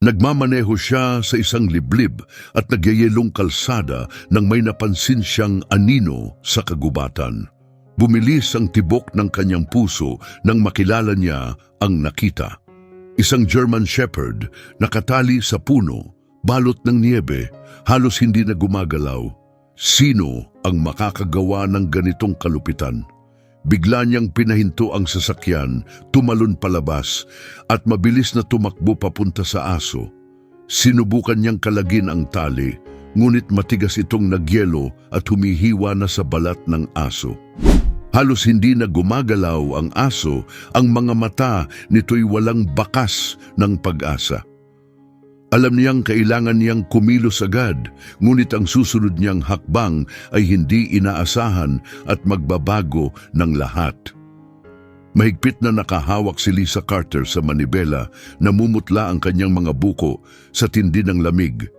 Nagmamaneho siya sa isang liblib at nagyayelong kalsada nang may napansin siyang anino sa kagubatan. Bumilis ang tibok ng kanyang puso nang makilala niya ang nakita. Isang German Shepherd nakatali sa puno, balot ng niyebe, halos hindi na gumagalaw. Sino ang makakagawa ng ganitong kalupitan? Bigla niyang pinahinto ang sasakyan, tumalon palabas at mabilis na tumakbo papunta sa aso. Sinubukan niyang kalagin ang tali, ngunit matigas itong nagyelo at humihiwa na sa balat ng aso. Halos hindi na gumagalaw ang aso, ang mga mata nito'y walang bakas ng pag-asa. Alam niyang kailangan niyang kumilos agad, ngunit ang susunod niyang hakbang ay hindi inaasahan at magbabago ng lahat. Mahigpit na nakahawak si Lisa Carter sa manibela, namumutla ang kanyang mga buko sa tindi ng lamig.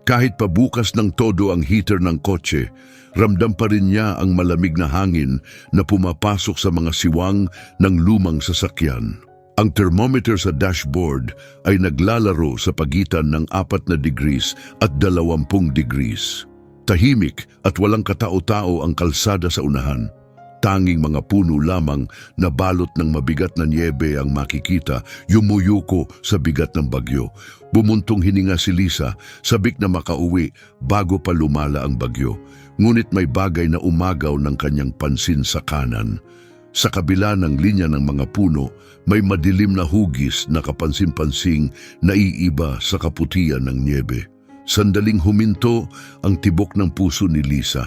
Kahit pabukas ng todo ang heater ng kotse, ramdam pa rin niya ang malamig na hangin na pumapasok sa mga siwang ng lumang sasakyan. Ang thermometer sa dashboard ay naglalaro sa pagitan ng 4 degrees at 20 degrees. Tahimik at walang katao-tao ang kalsada sa unahan. Tanging mga puno lamang na balot ng mabigat na niyebe ang makikita, yumuyuko sa bigat ng bagyo. Bumuntong hininga si Lisa, sabik na makauwi bago pa lumala ang bagyo. Ngunit may bagay na umagaw ng kanyang pansin sa kanan. Sa kabila ng linya ng mga puno, may madilim na hugis na kapansin-pansing naiiba sa kaputian ng niyebe. Sandaling huminto ang tibok ng puso ni Lisa.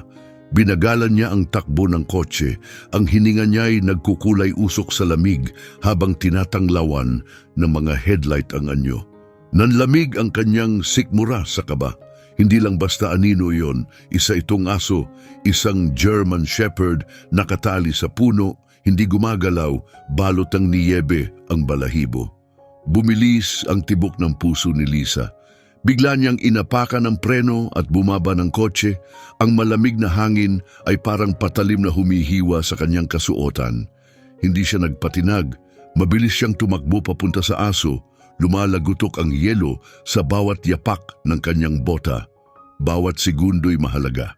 Binagalan niya ang takbo ng kotse, ang hininga niya'y nagkukulay usok sa lamig habang tinatanglawan ng mga headlight ang anyo. Nanlamig ang kanyang sikmura sa kaba. Hindi lang basta anino iyon, isa itong aso, isang German Shepherd nakatali sa puno, hindi gumagalaw, balot ng niyebe ang balahibo. Bumilis ang tibok ng puso ni Lisa. Bigla niyang inapakan ang preno at bumaba ng kotse. Ang malamig na hangin ay parang patalim na humihiwa sa kanyang kasuotan. Hindi siya nagpatinag. Mabilis siyang tumakbo papunta sa aso. Lumalagutok ang yelo sa bawat yapak ng kanyang bota. Bawat segundo'y mahalaga.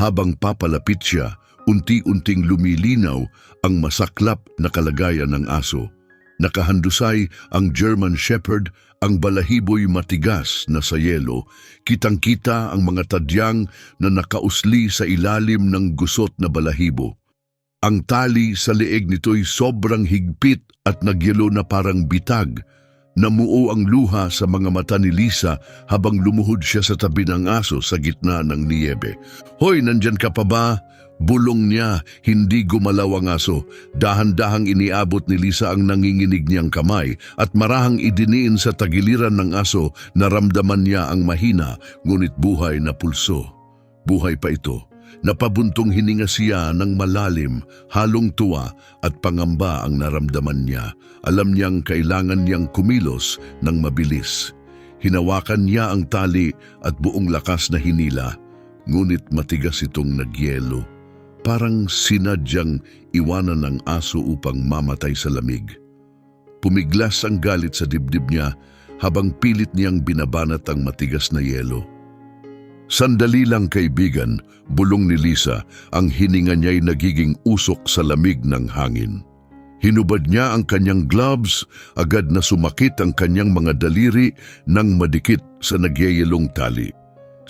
Habang papalapit siya, unti-unting lumilinaw ang masaklap na kalagayan ng aso. Nakahandusay ang German Shepherd, ang balahibo'y matigas na sa yelo. Kitang-kita ang mga tadyang na nakausli sa ilalim ng gusot na balahibo. Ang tali sa leeg nito'y sobrang higpit at nagyelo na parang bitag. Namuo ang luha sa mga mata ni Lisa habang lumuhod siya sa tabi ng aso sa gitna ng niyebe. "Hoy, nandyan ka pa ba?" Bulong niya, hindi gumalaw ang aso. Dahan-dahang iniabot ni Lisa ang nanginginig niyang kamay at marahang idiniin sa tagiliran ng aso. Naramdaman niya ang mahina, ngunit buhay na pulso. Buhay pa ito. Napabuntong hininga siya ng malalim, halong tuwa at pangamba ang naramdaman niya. Alam niyang kailangan niyang kumilos ng mabilis. Hinawakan niya ang tali at buong lakas na hinila, ngunit matigas itong nagyelo. Parang sinadyang iwanan ng aso upang mamatay sa lamig. Pumiglas ang galit sa dibdib niya habang pilit niyang binabanat ang matigas na yelo. "Sandali lang, kaibigan," bulong ni Lisa, ang hininga niya'y nagiging usok sa lamig ng hangin. Hinubad niya ang kanyang gloves, agad na sumakit ang kanyang mga daliri nang madikit sa nagyayelong tali.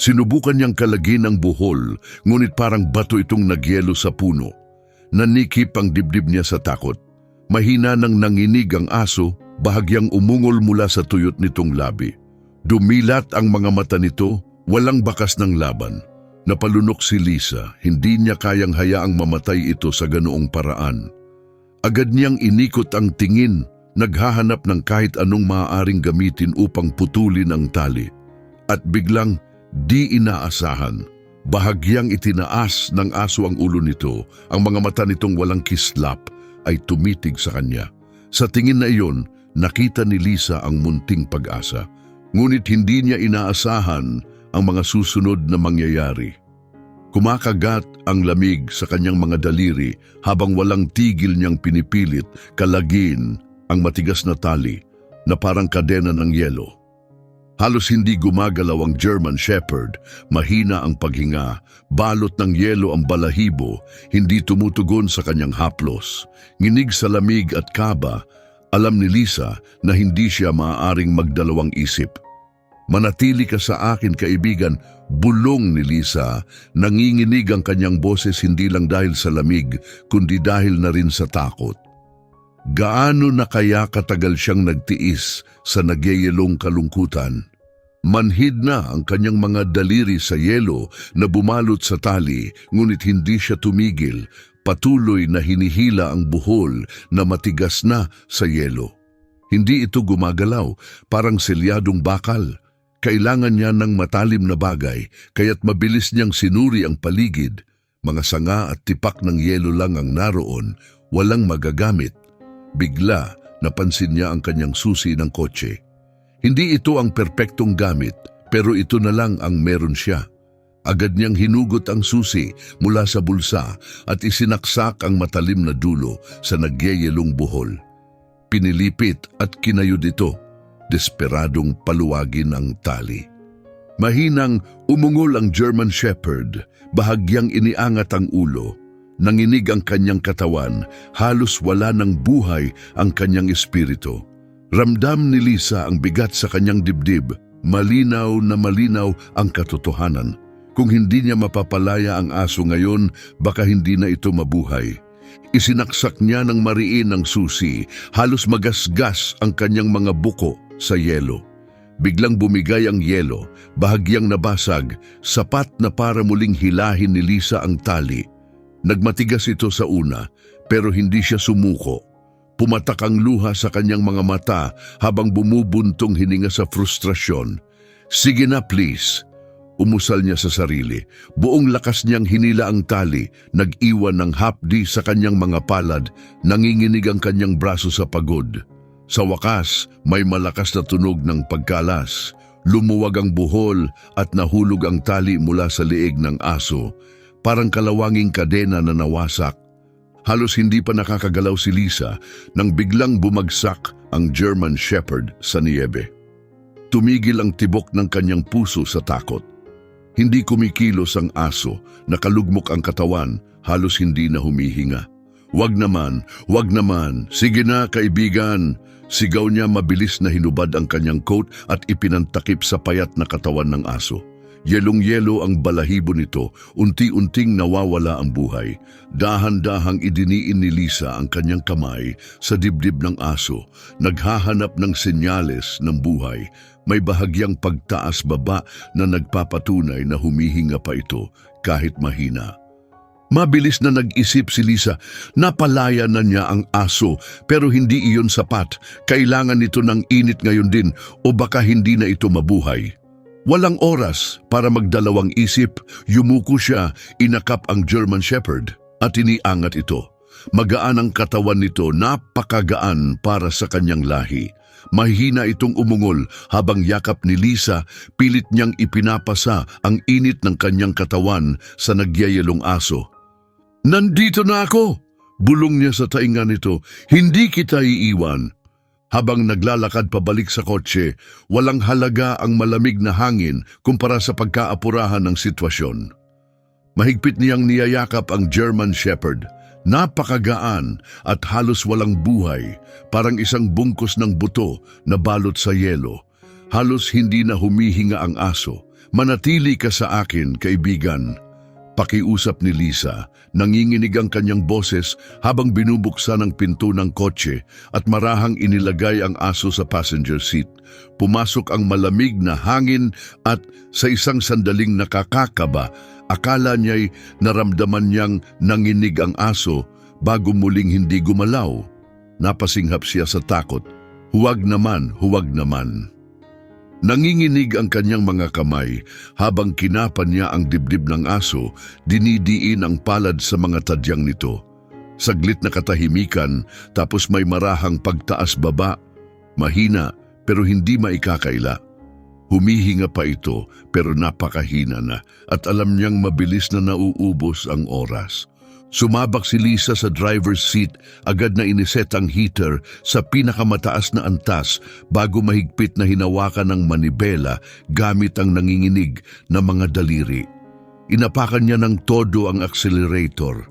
Sinubukan niyang kalagin ang buhol, ngunit parang bato itong nagyelo sa puno. Nanikip ang dibdib niya sa takot. Mahina nang nanginig ang aso, bahagyang umungol mula sa tuyot nitong labi. Dumilat ang mga mata nito, walang bakas ng laban. Napalunok si Lisa, hindi niya kayang hayaang mamatay ito sa ganoong paraan. Agad niyang inikot ang tingin, naghahanap ng kahit anong maaaring gamitin upang putulin ang tali. At biglang, di inaasahan, bahagyang itinaas ng aso ang ulo nito. Ang mga mata nitong walang kislap ay tumitig sa kanya. Sa tingin na iyon, nakita ni Lisa ang munting pag-asa. Ngunit hindi niya inaasahan ang mga susunod na mangyayari. Kumakagat ang lamig sa kanyang mga daliri habang walang tigil niyang pinipilit kalagin ang matigas na tali na parang kadena ng yelo. Halos hindi gumagalaw ang German Shepherd, mahina ang paghinga, balot ng yelo ang balahibo, hindi tumutugon sa kanyang haplos. Nginig sa lamig at kaba, alam ni Lisa na hindi siya maaaring magdalawang isip. Manatili ka sa akin, kaibigan, bulong ni Lisa. Nanginginig ang kanyang boses hindi lang dahil sa lamig, kundi dahil na rin sa takot. Gaano na kaya katagal siyang nagtiis sa nagyayelong kalungkutan? Manhid na ang kanyang mga daliri sa yelo na bumalot sa tali, ngunit hindi siya tumigil, patuloy na hinihila ang buhol na matigas na sa yelo. Hindi ito gumagalaw, parang selyadong bakal. Kailangan niya ng matalim na bagay, kaya't mabilis niyang sinuri ang paligid. Mga sanga at tipak ng yelo lang ang naroon, walang magagamit. Bigla, napansin niya ang kanyang susi ng kotse. Hindi ito ang perpektong gamit, pero ito na lang ang meron siya. Agad niyang hinugot ang susi mula sa bulsa at isinaksak ang matalim na dulo sa nagyayelong buhol. Pinilipit at kinayod ito, desperadong paluwagin ang tali. Mahinang umungol ang German Shepherd, bahagyang iniangat ang ulo. Nanginig ang kanyang katawan, halos wala ng buhay ang kanyang espiritu. Ramdam ni Lisa ang bigat sa kanyang dibdib, malinaw na malinaw ang katotohanan. Kung hindi niya mapapalaya ang aso ngayon, baka hindi na ito mabuhay. Isinaksak niya ng mariin ang susi, halos magasgas ang kanyang mga buko sa yelo. Biglang bumigay ang yelo, bahagyang nabasag, sapat na para muling hilahin ni Lisa ang tali. Nagmatigas ito sa una, pero hindi siya sumuko. Pumatak ang luha sa kanyang mga mata habang bumubuntong hininga sa frustrasyon. Sige na, please. Umusal niya sa sarili. Buong lakas niyang hinila ang tali, nag-iwan ng hapdi sa kanyang mga palad, nanginginig ang kanyang braso sa pagod. Sa wakas, may malakas na tunog ng pagkalas. Lumuwag ang buhol at nahulog ang tali mula sa liig ng aso. Parang kalawanging kadena na nawasak. Halos hindi pa nakakagalaw si Lisa nang biglang bumagsak ang German Shepherd sa niyebe. Tumigil ang tibok ng kanyang puso sa takot. Hindi kumikilos ang aso, nakalugmok ang katawan, halos hindi na humihinga. Wag naman, sige na kaibigan. Sigaw niya, mabilis na hinubad ang kanyang coat at ipinantakip sa payat na katawan ng aso. Yelong-yelo ang balahibo nito, unti-unting nawawala ang buhay. Dahan-dahang idiniin ni Lisa ang kanyang kamay sa dibdib ng aso, naghahanap ng senyales ng buhay. May bahagyang pagtaas-baba na nagpapatunay na humihinga pa ito kahit mahina. Mabilis na nag-isip si Lisa, napalaya na niya ang aso pero hindi iyon sapat. Kailangan nito ng init ngayon din o baka hindi na ito mabuhay. Walang oras para magdalawang isip, yumuko siya, inakap ang German Shepherd at iniangat ito. Magaan ang katawan nito, napakagaan para sa kanyang lahi. Mahina itong umungol habang yakap ni Lisa, pilit niyang ipinapasa ang init ng kanyang katawan sa nagyayelong aso. Nandito na ako! Bulong niya sa tainga nito, hindi kita iiwan. Habang naglalakad pabalik sa kotse, walang halaga ang malamig na hangin kumpara sa pagkaapurahan ng sitwasyon. Mahigpit niyang niyayakap ang German Shepherd. Napakagaan at halos walang buhay, parang isang bungkus ng buto na balot sa yelo. Halos hindi na humihinga ang aso. Manatili ka sa akin, kaibigan. Pakiusap ni Lisa, nanginginig ang kanyang boses habang binubuksan ang pinto ng kotse at marahang inilagay ang aso sa passenger seat. Pumasok ang malamig na hangin at sa isang sandaling nakakakaba, akala niya'y naramdaman niyang nanginig ang aso bago muling hindi gumalaw. Napasinghap siya sa takot. Huwag naman, huwag naman. Nanginginig ang kanyang mga kamay habang kinapan niya ang dibdib ng aso, dinidiin ang palad sa mga tadyang nito. Saglit na katahimikan, tapos may marahang pagtaas-baba. Mahina pero hindi maikakaila. Humihinga pa ito pero napakahina na at alam niyang mabilis na nauubos ang oras. Sumabak si Lisa sa driver's seat, agad na iniset ang heater sa pinakamataas na antas bago mahigpit na hinawakan ng manibela gamit ang nanginginig na mga daliri. Inapakan niya ng todo ang accelerator.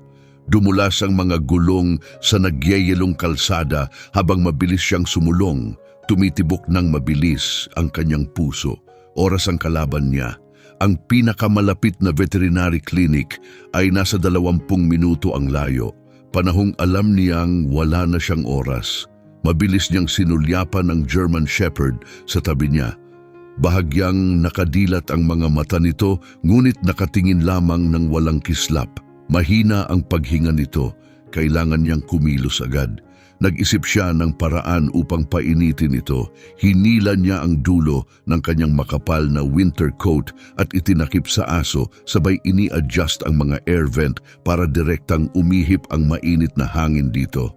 Dumulas ang mga gulong sa nagyayelong kalsada habang mabilis siyang sumulong. Tumitibok ng mabilis ang kanyang puso. Oras ang kalaban niya. Ang pinakamalapit na veterinary clinic ay nasa 20 minuto ang layo. Panahong alam niyang wala na siyang oras. Mabilis niyang sinulyapan ang German Shepherd sa tabi niya. Bahagyang nakadilat ang mga mata nito, ngunit nakatingin lamang ng walang kislap. Mahina ang paghinga nito, kailangan niyang kumilos agad. Nag-isip siya ng paraan upang painitin ito. Hinila niya ang dulo ng kanyang makapal na winter coat at itinakip sa aso, sabay ini-adjust ang mga air vent para direktang umihip ang mainit na hangin dito.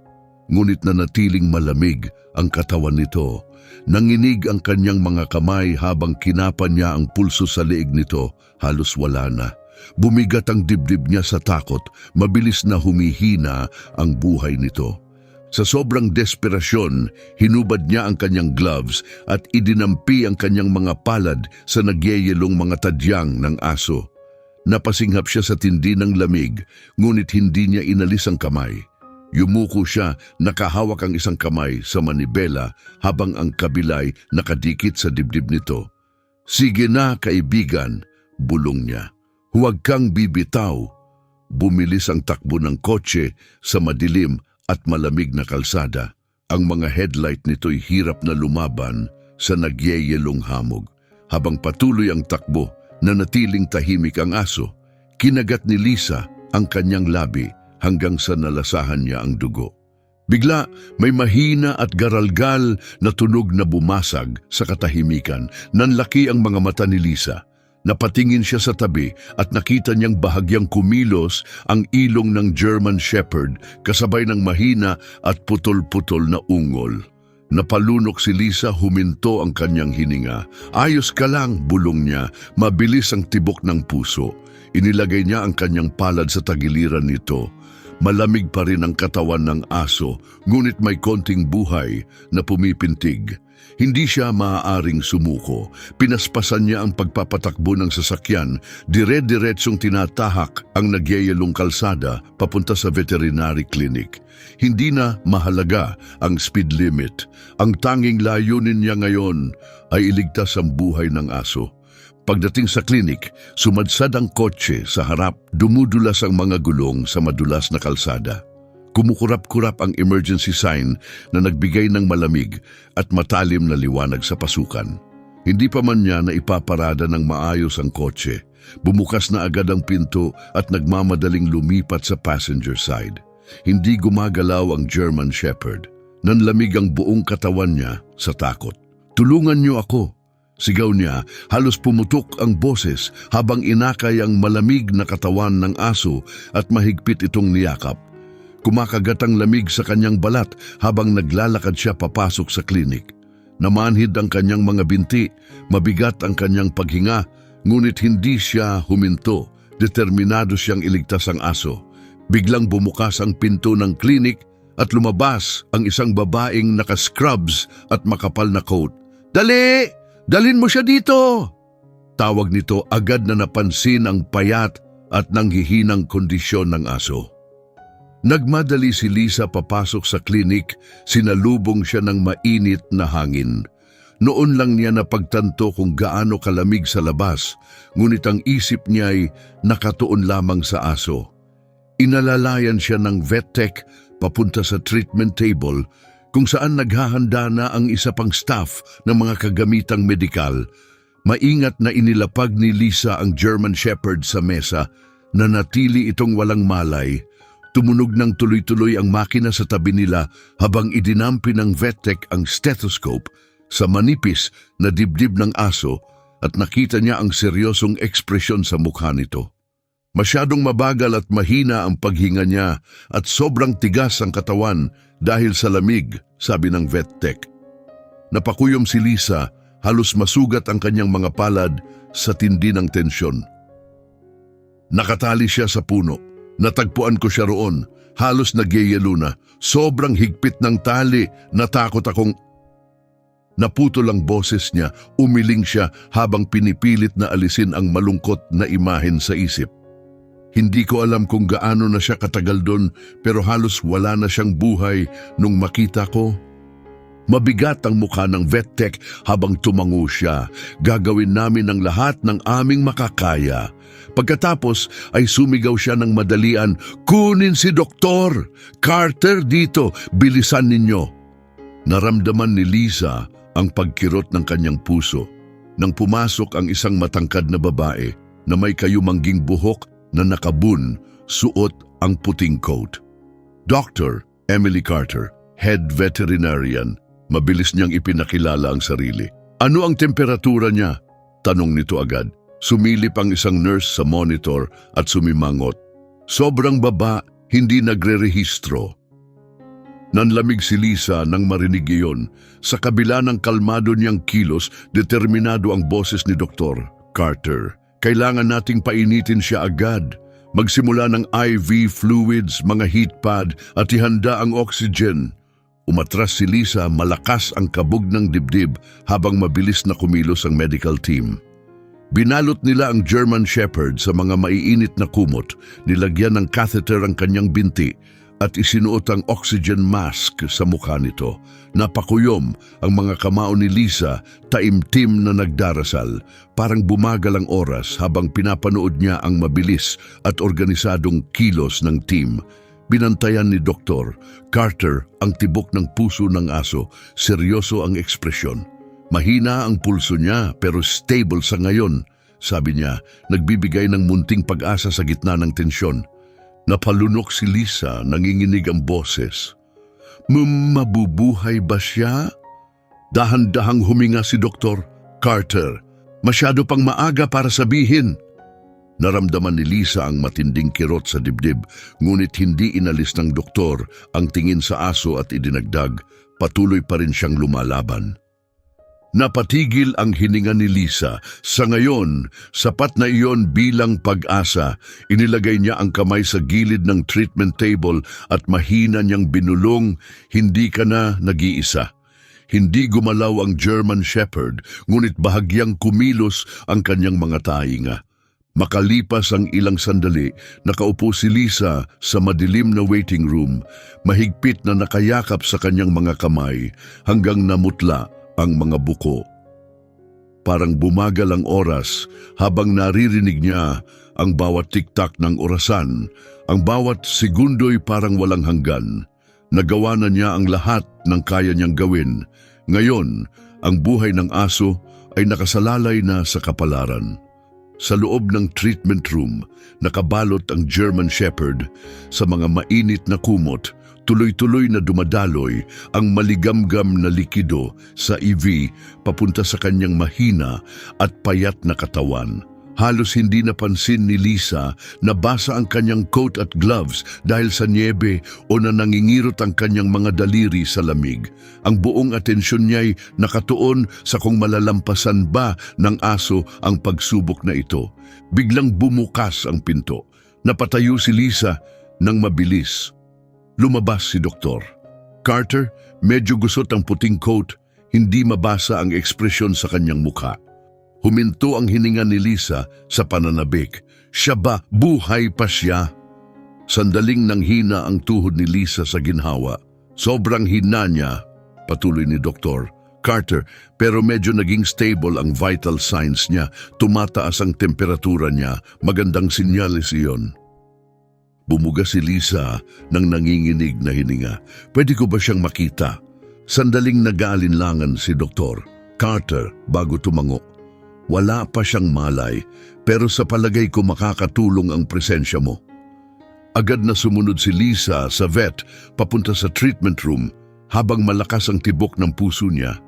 Ngunit nanatiling malamig ang katawan nito. Nanginig ang kanyang mga kamay habang kinapan niya ang pulso sa leeg nito, halos wala na. Bumigat ang dibdib niya sa takot, mabilis na humihina ang buhay nito. Sa sobrang desperasyon, hinubad niya ang kanyang gloves at idinampi ang kanyang mga palad sa nagyayelong mga tadyang ng aso. Napasinghap siya sa tindi ng lamig, ngunit hindi niya inalis ang kamay. Yumuko siya, nakahawak ang isang kamay sa manibela habang ang kabilay nakadikit sa dibdib nito. "Sige na, kaibigan," bulong niya. "Huwag kang bibitaw." Bumilis ang takbo ng kotse sa madilim at malamig na kalsada. Ang mga headlight nito'y hirap na lumaban sa nagyayelong hamog. Habang patuloy ang takbo, nanatiling tahimik ang aso. Kinagat ni Lisa ang kanyang labi hanggang sa nalasahan niya ang dugo. Bigla, may mahina at garalgal na tunog na bumasag sa katahimikan. Nanlaki ang mga mata ni Lisa. Napatingin siya sa tabi at nakita niyang bahagyang kumilos ang ilong ng German Shepherd kasabay ng mahina at putol-putol na ungol. Napalunok si Lisa, huminto ang kanyang hininga. "Ayos ka lang," bulong niya, mabilis ang tibok ng puso. Inilagay niya ang kanyang palad sa tagiliran nito. Malamig pa rin ang katawan ng aso, ngunit may konting buhay na pumipintig. Hindi siya maaaring sumuko. Pinaspasan niya ang pagpapatakbo ng sasakyan. Dire-diretsong tinatahak ang nagyayelong kalsada papunta sa veterinary clinic. Hindi na mahalaga ang speed limit. Ang tanging layunin niya ngayon ay iligtas ang buhay ng aso. Pagdating sa klinik, sumadsad ang kotse sa harap. Dumudulas ang mga gulong sa madulas na kalsada. Kumukurap-kurap ang emergency sign na nagbigay ng malamig at matalim na liwanag sa pasukan. Hindi pa man niya na ipaparada ng maayos ang kotse. Bumukas na agad ang pinto at nagmamadaling lumipat sa passenger side. Hindi gumagalaw ang German Shepherd. Nanlamig ang buong katawan niya sa takot. "Tulungan niyo ako!" Sigaw niya, halos pumutok ang boses habang inakay ang malamig na katawan ng aso at mahigpit itong niyakap. Kumakagat ang lamig sa kanyang balat habang naglalakad siya papasok sa klinik. Namanhid ang kanyang mga binti, mabigat ang kanyang paghinga, ngunit hindi siya huminto. Determinado siyang iligtas ang aso. Biglang bumukas ang pinto ng klinik at lumabas ang isang babaeng naka-scrubs at makapal na coat. "Dali! Dalin mo siya dito!" Tawag nito, agad na napansin ang payat at nanghihinang kondisyon ng aso. Nagmadali si Lisa papasok sa klinik, sinalubong siya ng mainit na hangin. Noon lang niya napagtanto kung gaano kalamig sa labas, ngunit ang isip niya ay nakatuon lamang sa aso. Inalalayan siya ng vet tech papunta sa treatment table, kung saan naghahanda na ang isa pang staff ng mga kagamitang medikal. Maingat na inilapag ni Lisa ang German Shepherd sa mesa, na natili itong walang malay. Tumunog ng tuloy-tuloy ang makina sa tabi nila habang idinampi ng vet tech ang stethoscope sa manipis na dibdib ng aso at nakita niya ang seryosong ekspresyon sa mukha nito. Masyadong mabagal at mahina ang paghinga niya at sobrang tigas ang katawan dahil sa lamig, sabi ng vet tech. Napakuyom si Lisa, halos masugat ang kanyang mga palad sa tindi ng tensyon. Nakatali siya sa puno. Natagpuan ko siya roon. Halos nagyayelo na. Sobrang higpit ng tali. Natakot akong... Naputol ang boses niya. Umiling siya habang pinipilit na alisin ang malungkot na imahen sa isip. Hindi ko alam kung gaano na siya katagal doon, pero halos wala na siyang buhay nung makita ko. Mabigat ang mukha ng vet tech habang tumango siya. Gagawin namin ang lahat ng aming makakaya. Pagkatapos ay sumigaw siya ng madalian, "Kunin si Doktor! Carter dito! Bilisan ninyo!" Naramdaman ni Lisa ang pagkirot ng kanyang puso nang pumasok ang isang matangkad na babae na may kayumangging buhok na nakabun, suot ang puting coat. Dr. Emily Carter, head veterinarian. Mabilis niyang ipinakilala ang sarili. "Ano ang temperatura niya?" tanong nito agad. Sumilip ang isang nurse sa monitor at sumimangot. "Sobrang baba, hindi nagre-rehistro." Nanlamig si Lisa nang marinig iyon. Sa kabila ng kalmado niyang kilos, determinado ang boses ni Dr. Carter. "Kailangan nating painitin siya agad. Magsimula ng IV fluids, mga heat pad at ihanda ang oxygen." Umatras si Lisa, malakas ang kabog ng dibdib habang mabilis na kumilos ang medical team. Binalot nila ang German Shepherd sa mga maiinit na kumot, nilagyan ng catheter ang kanyang binti at isinuot ang oxygen mask sa mukha nito. Napakuyom ang mga kamao ni Lisa, taimtim na nagdarasal. Parang bumagal ang oras habang pinapanood niya ang mabilis at organisadong kilos ng team. Binantayan ni Dr. Carter ang tibok ng puso ng aso. Seryoso ang ekspresyon. "Mahina ang pulso niya pero stable sa ngayon," sabi niya, nagbibigay ng munting pag-asa sa gitna ng tensyon. Napalunok si Lisa, nanginginig ang boses. "Mabubuhay ba siya?" Dahan-dahang huminga si Dr. Carter. "Masyado pang maaga para sabihin." Naramdaman ni Lisa ang matinding kirot sa dibdib, ngunit hindi inalis ng doktor ang tingin sa aso at idinagdag, patuloy pa rin siyang lumalaban. Napatigil ang hininga ni Lisa. Sa ngayon, sapat na iyon bilang pag-asa. Inilagay niya ang kamay sa gilid ng treatment table at mahina niyang binulong, "Hindi ka na nag-iisa." Hindi gumalaw ang German Shepherd, ngunit bahagyang kumilos ang kanyang mga tainga. Makalipas ang ilang sandali, nakaupo si Lisa sa madilim na waiting room, mahigpit na nakayakap sa kanyang mga kamay hanggang namutla ang mga buko. Parang bumagal ang oras habang naririnig niya ang bawat tiktak ng orasan, ang bawat segundo'y parang walang hanggan. Nagawa na niya ang lahat ng kaya niyang gawin. Ngayon, ang buhay ng aso ay nakasalalay na sa kapalaran. Sa loob ng treatment room, nakabalot ang German Shepherd sa mga mainit na kumot, tuloy-tuloy na dumadaloy ang maligamgam na likido sa IV papunta sa kanyang mahina at payat na katawan. Halos hindi napansin ni Lisa na basa ang kanyang coat at gloves dahil sa niebe o na nangingirot ang kanyang mga daliri sa lamig. Ang buong atensyon niya'y nakatuon sa kung malalampasan ba ng aso ang pagsubok na ito. Biglang bumukas ang pinto. Napatayo si Lisa nang mabilis. Lumabas si Doktor. Carter, medyo gusot ang puting coat, hindi mabasa ang ekspresyon sa kanyang mukha. Huminto ang hininga ni Lisa sa pananabik. Siya ba? Buhay pa siya? Sandaling nanghina ang tuhod ni Lisa sa ginhawa. Sobrang hina niya, patuloy ni Dr. Carter, pero medyo naging stable ang vital signs niya. Tumataas ang temperatura niya. Magandang sinyalis iyon. Bumuga si Lisa ng nanginginig na hininga. Pwede ko ba siyang makita? Sandaling nag-aalinlangan si Dr. Carter bago tumango. Wala pa siyang malay, pero sa palagay ko makakatulong ang presensya mo. Agad na sumunod si Lisa sa vet papunta sa treatment room habang malakas ang tibok ng puso niya.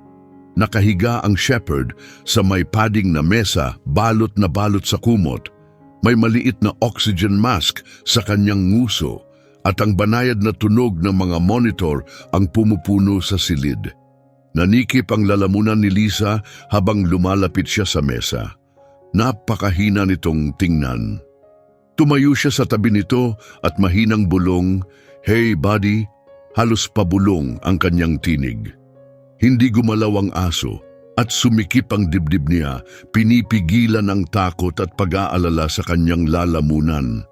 Nakahiga ang shepherd sa may padding na mesa, balot na balot sa kumot. May maliit na oxygen mask sa kanyang nguso at ang banayad na tunog ng mga monitor ang pumupuno sa silid. Nanikip ang lalamunan ni Lisa habang lumalapit siya sa mesa. Napakahina nitong tingnan. Tumayo siya sa tabi nito at mahinang bulong, "Hey buddy," halos pabulong ang kanyang tinig. Hindi gumalaw ang aso at sumikip ang dibdib niya, pinipigilan ang takot at pag-aalala sa kanyang lalamunan.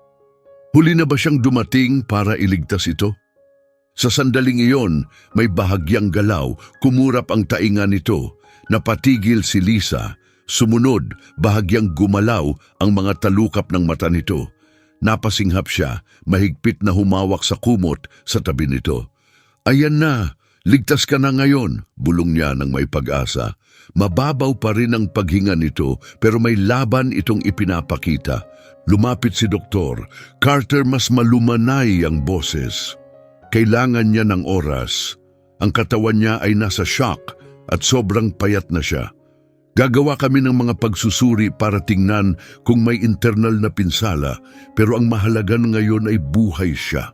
Huli na ba siyang dumating para iligtas ito? Sa sandaling iyon, may bahagyang galaw, kumurap ang tainga nito, napatigil si Lisa. Sumunod, bahagyang gumalaw ang mga talukap ng mata nito. Napasinghap siya, mahigpit na humawak sa kumot sa tabi nito. "Ayan na, ligtas ka na ngayon," bulong niya ng may pag-asa. Mababaw pa rin ang paghinga nito pero may laban itong ipinapakita. Lumapit si Doktor. Carter, mas malumanay ang boses. Kailangan niya ng oras. Ang katawan niya ay nasa shock at sobrang payat na siya. Gagawa kami ng mga pagsusuri para tingnan kung may internal na pinsala, pero ang mahalaga ngayon ay buhay siya.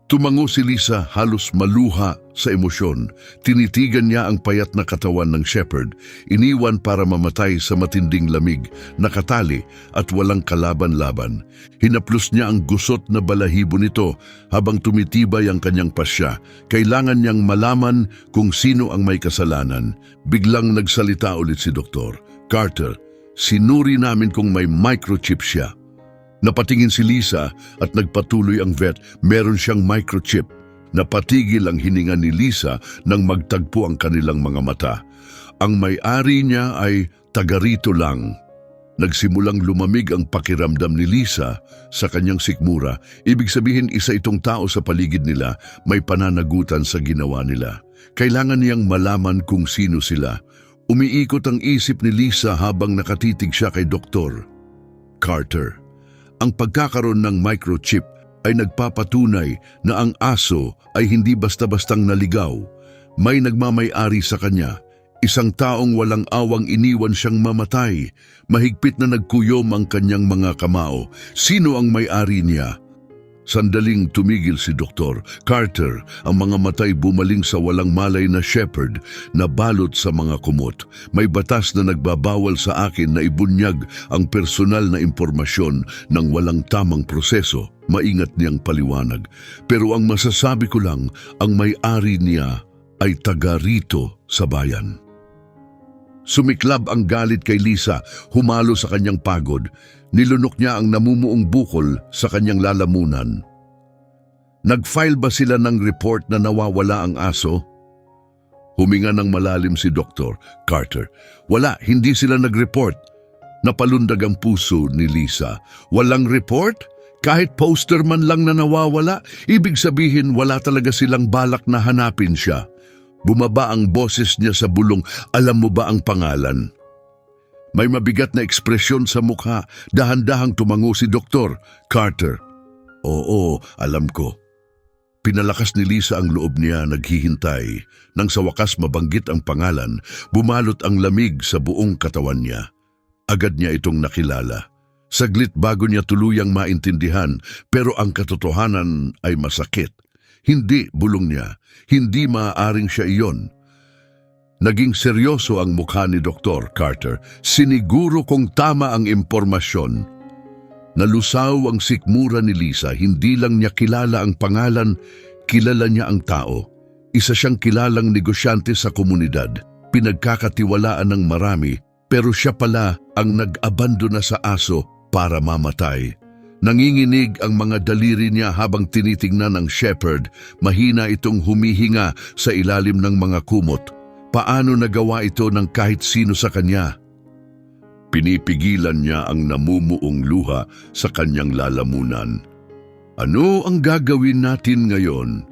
Tumango si Lisa, halos maluha sa emosyon. Tinitigan niya ang payat na katawan ng shepherd, iniwan para mamatay sa matinding lamig, nakatali at walang kalaban-laban. Hinaplos niya ang gusot na balahibo nito habang tumitibay ang kanyang pasya. Kailangan niyang malaman kung sino ang may kasalanan. Biglang nagsalita ulit si Doktor. "Carter, sinuri namin kung may microchip siya." Napatingin si Lisa at nagpatuloy ang vet, meron siyang microchip. Napatigil ang hininga ni Lisa nang magtagpo ang kanilang mga mata. Ang may-ari niya ay taga rito lang. Nagsimulang lumamig ang pakiramdam ni Lisa sa kanyang sikmura. Ibig sabihin isa itong tao sa paligid nila, may pananagutan sa ginawa nila. Kailangan niyang malaman kung sino sila. Umiikot ang isip ni Lisa habang nakatitig siya kay Doktor. Carter. Ang pagkakaroon ng microchip ay nagpapatunay na ang aso ay hindi basta-bastang naligaw. May nagmamay-ari sa kanya. Isang taong walang awang iniwan siyang mamatay. Mahigpit na nagkuyom ang kanyang mga kamao. Sino ang may-ari niya? Sandaling tumigil si Doktor. Carter, ang mga matay bumaling sa walang malay na shepherd na balot sa mga kumot. May batas na nagbabawal sa akin na ibunyag ang personal na impormasyon ng walang tamang proseso. Maingat niyang paliwanag. Pero ang masasabi ko lang, ang may-ari niya ay taga rito sa bayan. Sumiklab ang galit kay Lisa, humalo sa kanyang pagod. Nilunok niya ang namumuong bukol sa kanyang lalamunan. Nag-file ba sila ng report na nawawala ang aso? Huminga ng malalim si Dr. Carter. Wala, hindi sila nag-report. Napalundag ang puso ni Lisa. Walang report? Kahit poster man lang na nawawala, ibig sabihin wala talaga silang balak na hanapin siya. Bumaba ang boses niya sa bulong, "Alam mo ba ang pangalan?" May mabigat na ekspresyon sa mukha. Dahan-dahang tumango si Dr. Carter. "Oo, alam ko." Pinalakas ni Lisa ang loob niya, naghihintay. Nang sa wakas mabanggit ang pangalan, bumalot ang lamig sa buong katawan niya. Agad niya itong nakilala. Saglit bago niya tuluyang maintindihan, pero ang katotohanan ay masakit. Hindi, bulong niya, hindi maaaring siya iyon. Naging seryoso ang mukha ni Dr. Carter. Siniguro kong tama ang impormasyon. Nalusaw ang sikmura ni Lisa. Hindi lang niya kilala ang pangalan, kilala niya ang tao. Isa siyang kilalang negosyante sa komunidad. Pinagkakatiwalaan ng marami, pero siya pala ang nag-abandona sa aso para mamatay. Nanginginig ang mga daliri niya habang tinitingnan ng shepherd. Mahina itong humihinga sa ilalim ng mga kumot. Paano nagawa ito ng kahit sino sa kanya? Pinipigilan niya ang namumuong luha sa kanyang lalamunan. Ano ang gagawin natin ngayon?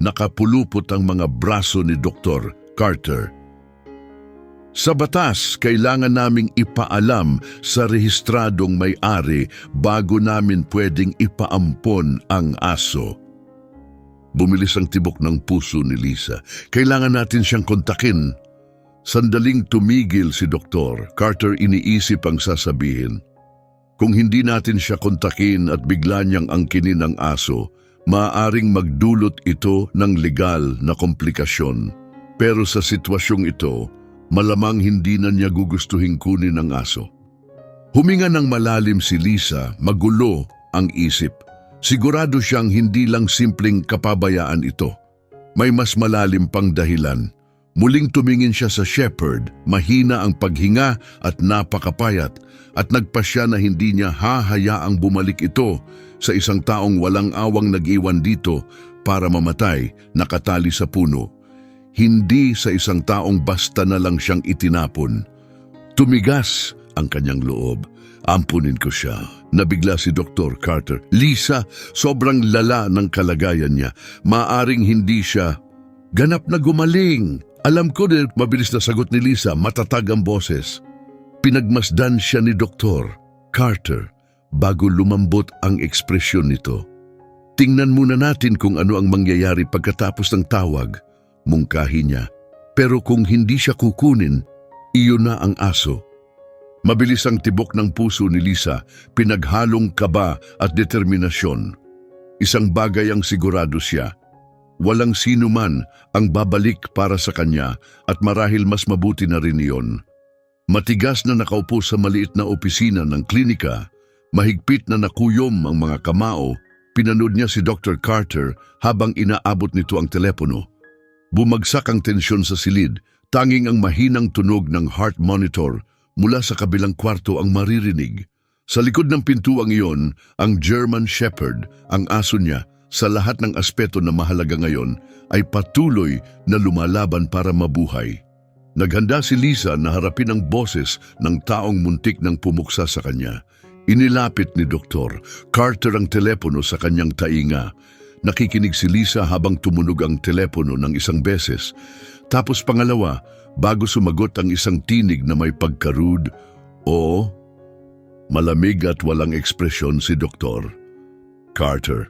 Nakapulupot ang mga braso ni Dr. Carter. Sa batas, kailangan naming ipaalam sa rehistradong may-ari bago namin pwedeng ipaampon ang aso. Bumilis ang tibok ng puso ni Lisa. Kailangan natin siyang kontakin. Sandaling tumigil si Dr. Carter, iniisip ang sasabihin. Kung hindi natin siya kontakin at bigla niyang angkinin ang aso, maaaring magdulot ito ng legal na komplikasyon. Pero sa sitwasyong ito, malamang hindi na niya gugustuhin kunin ang aso. Huminga ng malalim si Lisa, magulo ang isip. Sigurado siyang hindi lang simpleng kapabayaan ito. May mas malalim pang dahilan. Muling tumingin siya sa shepherd, mahina ang paghinga at napakapayat, at nagpasya na hindi niya hahayaang bumalik ito sa isang taong walang awang nag-iwan dito para mamatay, nakatali sa puno. Hindi sa isang taong basta na lang siyang itinapon. Tumigas ang kanyang loob. Ampunin ko siya. Nabigla si Dr. Carter. Lisa, sobrang lala ng kalagayan niya. Maaring hindi siya ganap na gumaling. Alam ko na mabilis na sagot ni Lisa, matatag ang boses. Pinagmasdan siya ni Dr. Carter bago lumambot ang ekspresyon nito. Tingnan muna natin kung ano ang mangyayari pagkatapos ng tawag, mungkahi niya. Pero kung hindi siya kukunin, iyon na ang aso. Mabilis ang tibok ng puso ni Lisa, pinaghalong kaba at determinasyon. Isang bagay ang sigurado siya. Walang sino man ang babalik para sa kanya at marahil mas mabuti na rin iyon. Matigas na nakaupo sa maliit na opisina ng klinika, mahigpit na nakuyom ang mga kamao, pinanood niya si Dr. Carter habang inaabot nito ang telepono. Bumagsak ang tensyon sa silid, tanging ang mahinang tunog ng heart monitor mula sa kabilang kwarto ang maririnig. Sa likod ng pintuang iyon, ang German Shepherd, ang aso niya, sa lahat ng aspeto na mahalaga ngayon, ay patuloy na lumalaban para mabuhay. Naghanda si Lisa na harapin ang boses ng taong muntik ng pumuksa sa kanya. Inilapit ni Dr. Carter ang telepono sa kanyang tainga. Nakikinig si Lisa habang tumunog ang telepono ng isang beses. Tapos pangalawa, bago sumagot ang isang tinig na may pagkarude, o malamig at walang ekspresyon si Dr. Carter.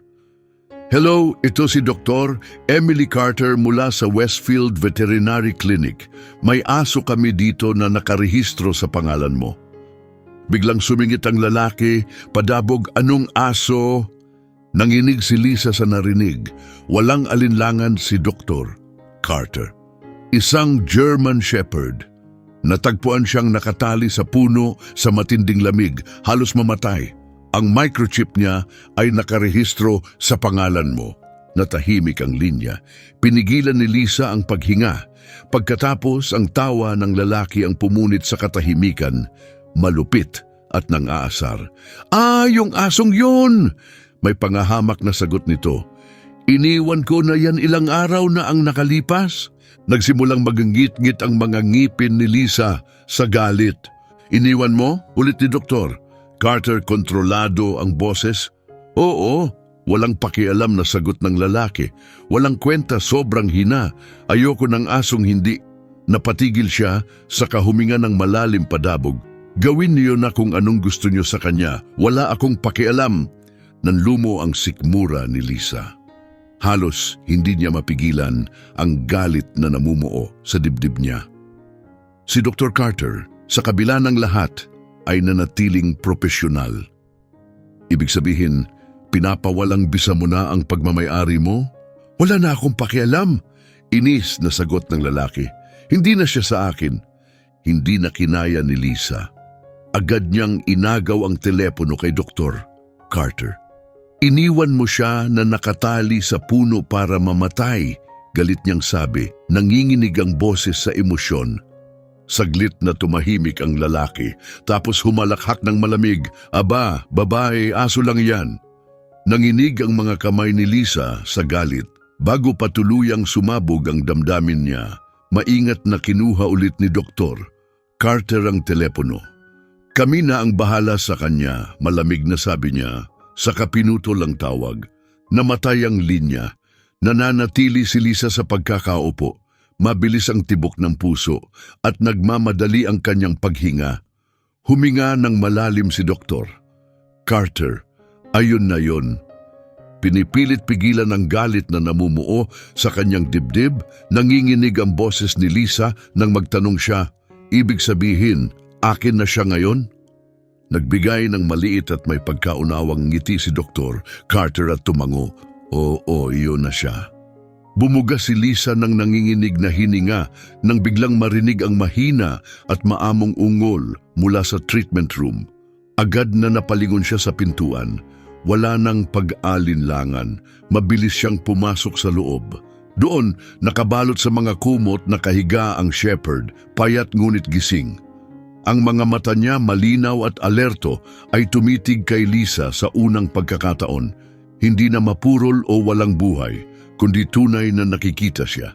Hello, ito si Dr. Emily Carter mula sa Westfield Veterinary Clinic. May aso kami dito na nakarehistro sa pangalan mo. Biglang sumingit ang lalaki, padabog, anong aso? Nanginig si Lisa sa narinig. Walang alinlangan si Dr. Carter. Isang German Shepherd. Natagpuan siyang nakatali sa puno sa matinding lamig, halos mamatay. Ang microchip niya ay nakarehistro sa pangalan mo. Natahimik ang linya. Pinigilan ni Lisa ang paghinga. Pagkatapos, ang tawa ng lalaki ang pumunit sa katahimikan, malupit at nang-aasar. Yung asong yun! May pangahamak na sagot nito. Iniwan ko na yan ilang araw na ang nakalipas. Nagsimulang magngit-ngit ang mga ngipin ni Lisa sa galit. Iniwan mo? Ulit ni Doktor. Carter, kontrolado ang boses. Oo, walang pakialam na sagot ng lalaki. Walang kwenta, sobrang hina. Ayoko ng asong hindi. Napatigil siya sa kahuminga ng malalim padabog. Gawin niyo na kung anong gusto niyo sa kanya. Wala akong pakialam. Nanlumo ang sikmura ni Lisa. Halos hindi niya mapigilan ang galit na namumuo sa dibdib niya. Si Dr. Carter, sa kabila ng lahat, ay nanatiling propesyonal. Ibig sabihin, pinapawalang bisa mo na ang pagmamayari mo? Wala na akong pakialam. Inis na sagot ng lalaki. Hindi na siya sa akin. Hindi na kinaya ni Lisa. Agad niyang inagaw ang telepono kay Dr. Carter. Iniwan mo siya na nakatali sa puno para mamatay, galit niyang sabi, nanginginig ang boses sa emosyon. Saglit na tumahimik ang lalaki, tapos humalakhak ng malamig, aba, babae, aso lang yan. Nanginig ang mga kamay ni Lisa sa galit. Bago patuluyang sumabog ang damdamin niya, maingat na kinuha ulit ni Dr. Carter ang telepono. Kami na ang bahala sa kanya, malamig na sabi niya. Sa kapinuto lang tawag. Namatay ang linya. Nananatili si Lisa sa pagkakaupo. Mabilis ang tibok ng puso at nagmamadali ang kanyang paghinga. Huminga ng malalim si Dr. Carter. Ayun na yon. Pinipilit pigilan ang galit na namumuo sa kanyang dibdib. Nanginginig ang boses ni Lisa nang magtanong siya, ibig sabihin, akin na siya ngayon? Nagbigay ng maliit at may pagkaunawang ngiti si Dr. Carter at tumango. Oo, iyon na siya. Bumuga si Lisa ng nanginginig na hininga nang biglang marinig ang mahina at maamong ungol mula sa treatment room. Agad na napalingon siya sa pintuan. Wala nang pag-alinlangan. Mabilis siyang pumasok sa loob. Doon, nakabalot sa mga kumot na kahiga ang shepherd, payat ngunit gising. Ang mga mata niya malinaw at alerto ay tumitig kay Lisa sa unang pagkakataon. Hindi na mapurol o walang buhay, kundi tunay na nakikita siya.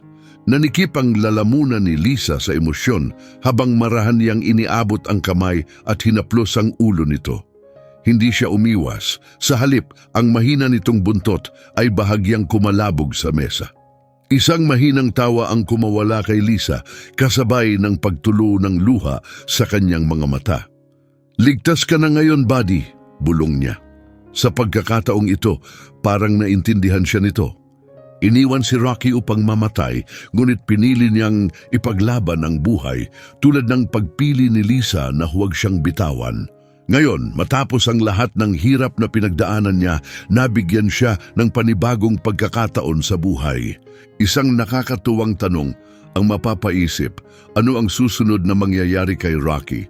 Nanikip ang lalamunan ni Lisa sa emosyon habang marahan niyang iniabot ang kamay at hinaplos ang ulo nito. Hindi siya umiwas. Sa halip, ang mahina nitong buntot ay bahagyang kumalabog sa mesa. Isang mahinang tawa ang kumawala kay Lisa kasabay ng pagtulo ng luha sa kanyang mga mata. "Ligtas ka na ngayon, buddy," bulong niya. Sa pagkakataong ito, parang naintindihan siya nito. Iniwan si Rocky upang mamatay, ngunit pinili niyang ipaglaban ang buhay tulad ng pagpili ni Lisa na huwag siyang bitawan. Ngayon, matapos ang lahat ng hirap na pinagdaanan niya, nabigyan siya ng panibagong pagkakataon sa buhay. Isang nakakatuwang tanong ang mapapaisip, ano ang susunod na mangyayari kay Rocky?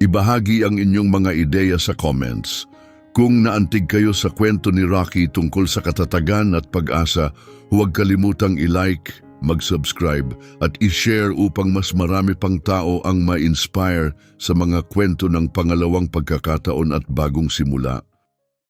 Ibahagi ang inyong mga ideya sa comments. Kung naantig kayo sa kwento ni Rocky tungkol sa katatagan at pag-asa, huwag kalimutang i-like, mag-subscribe at i-share upang mas marami pang tao ang ma-inspire sa mga kwento ng pangalawang pagkakataon at bagong simula.